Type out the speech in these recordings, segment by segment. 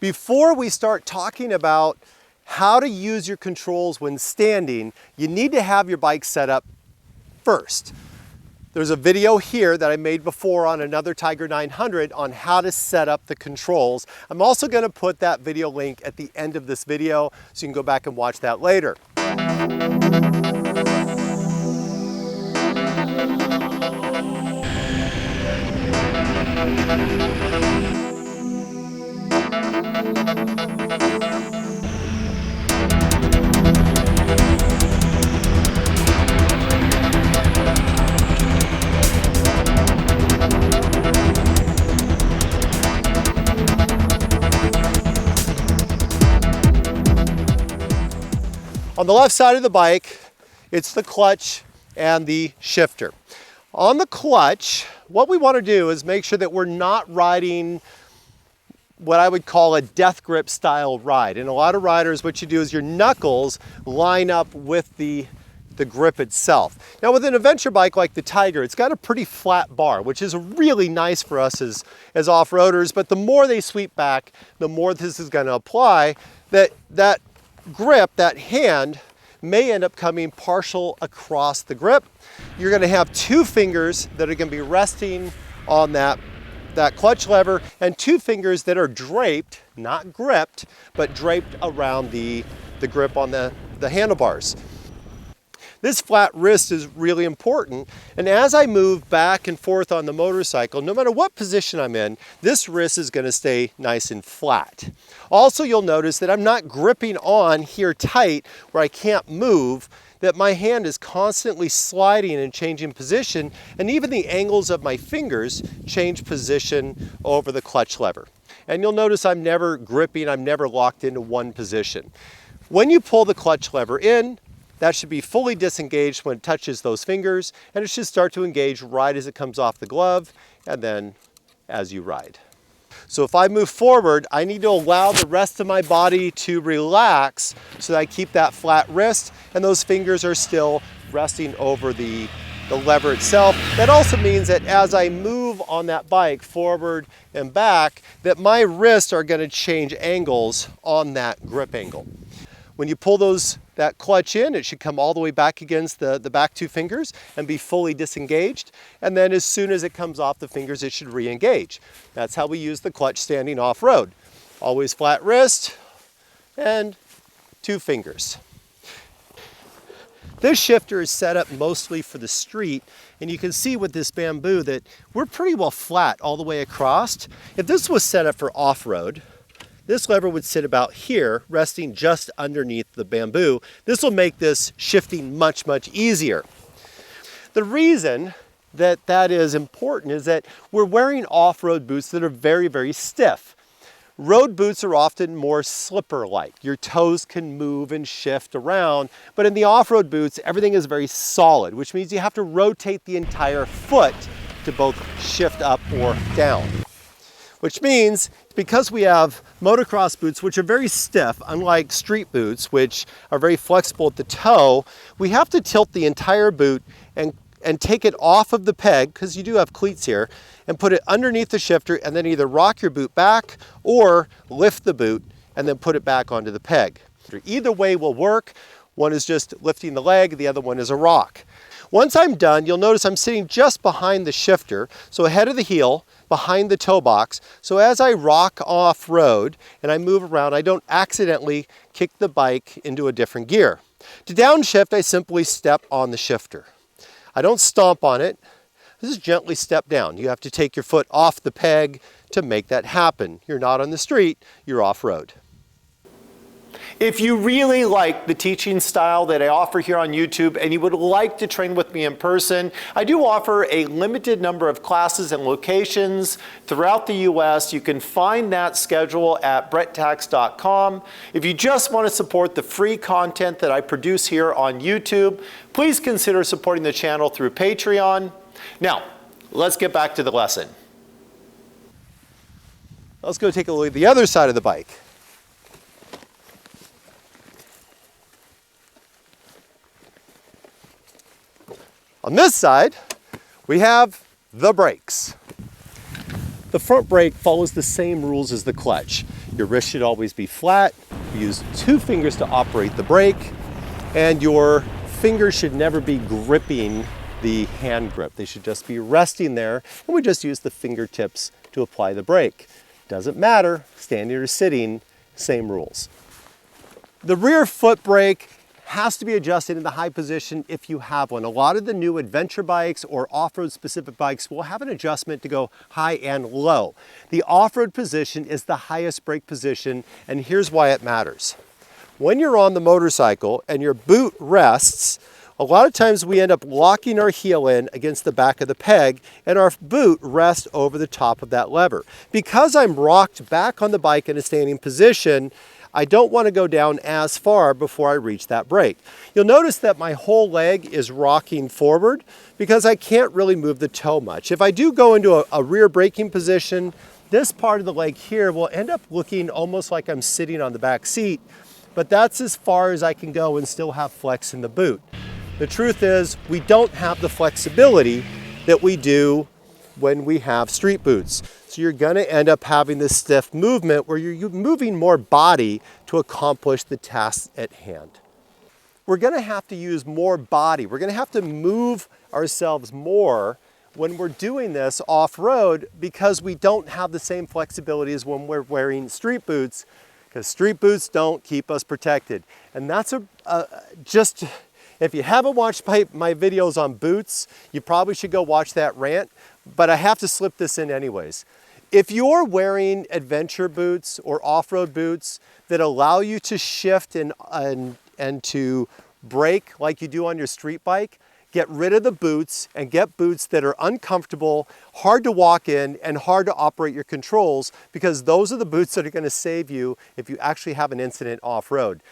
Before we start talking about how to use your controls when standing, you need to have your bike set up first. There's a video here that I made before on another Tiger 900 on how to set up the controls. I'm also going to put that video link at the end of this video so you can go back and watch that later. On the left side of the bike, it's the clutch and the shifter. On the clutch, what we want to do is make sure that we're not riding what I would call a death grip style ride. In a lot of riders, what you do is your knuckles line up with the grip itself. Now with an adventure bike like the Tiger, it's got a pretty flat bar, which is really nice for us as off-roaders, but the more they sweep back, the more this is going to apply. That grip, that hand, may end up coming partial across the grip. You're going to have two fingers that are going to be resting on that clutch lever and two fingers that are draped, not gripped, but draped around the grip on the handlebars. This flat wrist is really important, and as I move back and forth on the motorcycle, no matter what position I'm in, this wrist is going to stay nice and flat. Also, you'll notice that I'm not gripping on here tight where I can't move, that my hand is constantly sliding and changing position, and even the angles of my fingers change position over the clutch lever. And you'll notice I'm never gripping, I'm never locked into one position. When you pull the clutch lever in, that should be fully disengaged when it touches those fingers, and it should start to engage right as it comes off the glove and then as you ride. So if I move forward, I need to allow the rest of my body to relax so that I keep that flat wrist and those fingers are still resting over the lever itself. That also means that as I move on that bike forward and back, that my wrists are going to change angles on that grip angle. When you pull that clutch in, it should come all the way back against the back two fingers and be fully disengaged. And then as soon as it comes off the fingers, it should re-engage. That's how we use the clutch standing off-road. Always flat wrist and two fingers. This shifter is set up mostly for the street, and you can see with this bamboo that we're pretty well flat all the way across. If this was set up for off-road, this lever would sit about here, resting just underneath the bamboo. This will make this shifting much, much easier. The reason that is important is that we're wearing off-road boots that are very, very stiff. Road boots are often more slipper-like. Your toes can move and shift around, but in the off-road boots, everything is very solid, which means you have to rotate the entire foot to both shift up or down. Which means, because we have motocross boots, which are very stiff, unlike street boots, which are very flexible at the toe, we have to tilt the entire boot and take it off of the peg, because you do have cleats here, and put it underneath the shifter, and then either rock your boot back or lift the boot and then put it back onto the peg. Either way will work. One is just lifting the leg, the other one is a rock. Once I'm done, you'll notice I'm sitting just behind the shifter, so ahead of the heel, behind the toe box. So as I rock off-road and I move around, I don't accidentally kick the bike into a different gear. To downshift, I simply step on the shifter. I don't stomp on it. This is gently step down. You have to take your foot off the peg to make that happen. You're not on the street, you're off-road. If you really like the teaching style that I offer here on YouTube and you would like to train with me in person, I do offer a limited number of classes and locations throughout the US. You can find that schedule at Tkacs.com. If you just want to support the free content that I produce here on YouTube, please consider supporting the channel through Patreon. Now, let's get back to the lesson. Let's go take a look at the other side of the bike. On this side, we have the brakes. The front brake follows the same rules as the clutch. Your wrist should always be flat. You use 2 fingers to operate the brake, and your fingers should never be gripping the hand grip. They should just be resting there, and we just use the fingertips to apply the brake. Doesn't matter, standing or sitting, same rules. The rear foot brake has to be adjusted in the high position if you have one. A lot of the new adventure bikes or off-road specific bikes will have an adjustment to go high and low. The off-road position is the highest brake position, and here's why it matters. When you're on the motorcycle and your boot rests, a lot of times we end up locking our heel in against the back of the peg and our boot rests over the top of that lever. Because I'm rocked back on the bike in a standing position, I don't want to go down as far before I reach that brake. You'll notice that my whole leg is rocking forward because I can't really move the toe much. If I do go into a rear braking position, this part of the leg here will end up looking almost like I'm sitting on the back seat, but that's as far as I can go and still have flex in the boot. The truth is, we don't have the flexibility that we do when we have street boots. So you're gonna end up having this stiff movement where you're moving more body to accomplish the task at hand. We're gonna have to use more body. We're gonna have to move ourselves more when we're doing this off-road because we don't have the same flexibility as when we're wearing street boots, because street boots don't keep us protected. And that's just, if you haven't watched my videos on boots, you probably should go watch that rant, but I have to slip this in anyways. If you're wearing adventure boots or off-road boots that allow you to shift and to brake like you do on your street bike, get rid of the boots and get boots that are uncomfortable, hard to walk in, and hard to operate your controls, because those are the boots that are going to save you if you actually have an incident off-road.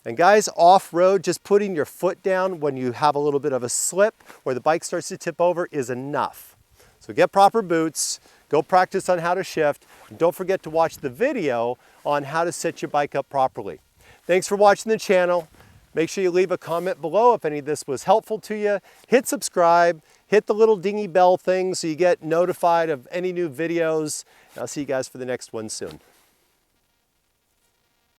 And guys, off-road, just putting your foot down when you have a little bit of a slip or the bike starts to tip over is enough. So get proper boots, go practice on how to shift, and don't forget to watch the video on how to set your bike up properly. Thanks for watching the channel. Make sure you leave a comment below if any of this was helpful to you. Hit subscribe, hit the little dingy bell thing so you get notified of any new videos. I'll see you guys for the next one soon.